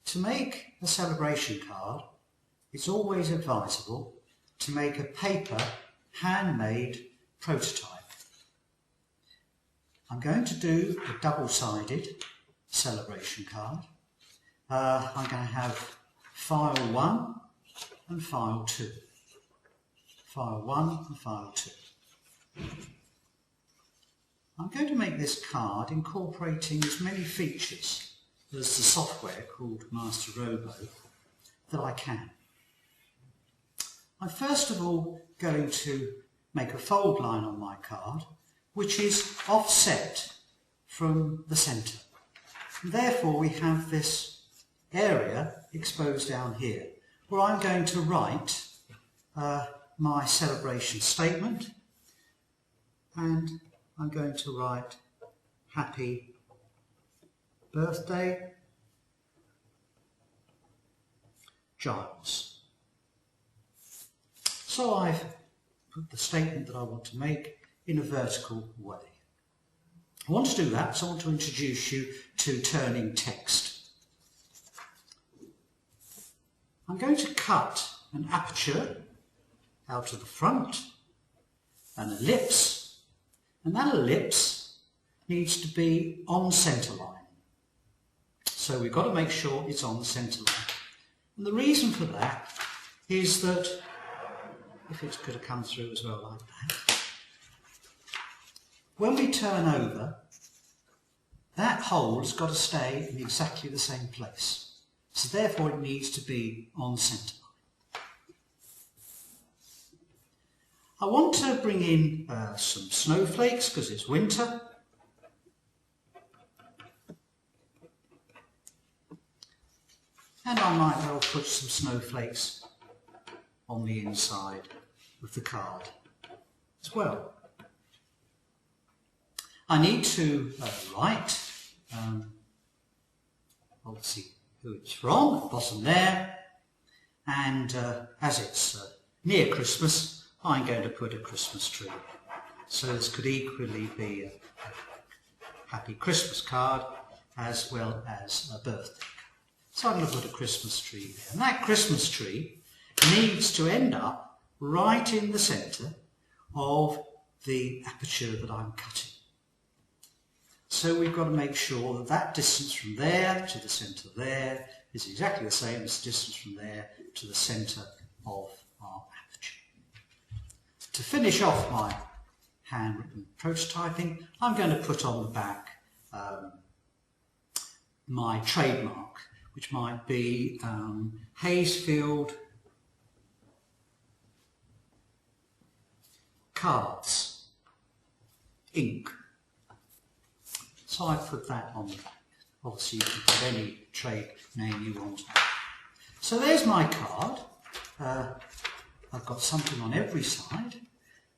To make a celebration card, it's always advisable to make a paper handmade prototype. I'm going to do a double-sided celebration card. I'm going to have file 1 and file 2. File 1 and file 2. I'm going to make this card incorporating as many features as the software called Master Robo that I can. I'm first of all going to make a fold line on my card which is offset from the centre. Therefore we have this area exposed down here where I'm going to write my celebration statement, and I'm going to write happy birthday Giles. So I've put the statement that I want to make in a vertical way. I want to do that, so I want to introduce you to turning text. I'm going to cut an aperture out of the front, an ellipse, and that ellipse needs to be on centre line. So we've got to make sure it's on the centre line. And the reason for that is that, if it's going to come through as well like that, when we turn over, that hole has got to stay in exactly the same place. So therefore it needs to be on centre line. I want to bring in some snowflakes because it's winter. And I might well put some snowflakes on the inside of the card as well. I need to write, obviously, who it's from, at the bottom there, and as it's near Christmas, I'm going to put a Christmas tree. So this could equally be a happy Christmas card as well as a birthday card. So I'm going to put a Christmas tree there. And that Christmas tree needs to end up right in the centre of the aperture that I'm cutting. So we've got to make sure that that distance from there to the centre there is exactly the same as the distance from there to the centre of our aperture. To finish off my handwritten prototyping, I'm going to put on the back my trademark, which might be Hayesfield Cards, Inc. So I put that on the back. Obviously you can put any trade name you want. So there's my card. I've got something on every side,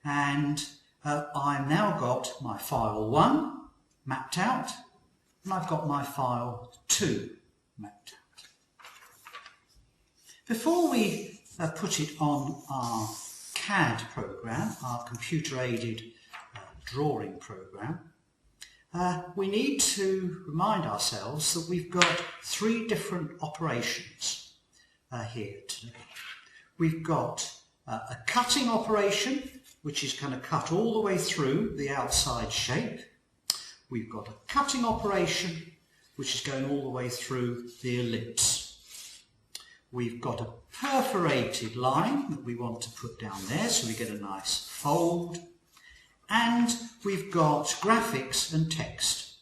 and I've now got my file 1 mapped out, and I've got my file 2 mapped out. Before we put it on our CAD program, our computer-aided drawing program, we need to remind ourselves that we've got 3 different operations here today. We've got a cutting operation, which is going to cut all the way through the outside shape. We've got a cutting operation, which is going all the way through the ellipse. We've got a perforated line that we want to put down there, so we get a nice fold. And we've got graphics and text.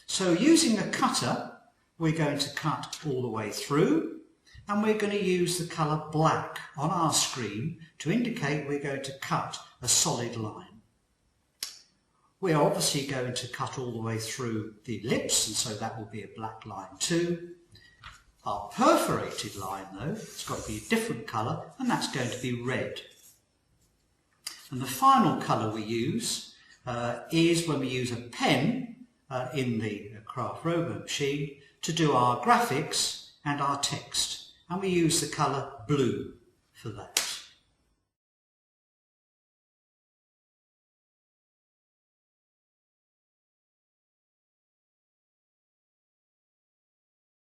So using a cutter, we're going to cut all the way through, and we're going to use the colour black on our screen to indicate we're going to cut a solid line. We're obviously going to cut all the way through the ellipse, and so that will be a black line too. Our perforated line, though, it's got to be a different colour, and that's going to be red. And the final colour we use is when we use a pen in the Craft Robo machine to do our graphics and our text. And we use the colour blue for that.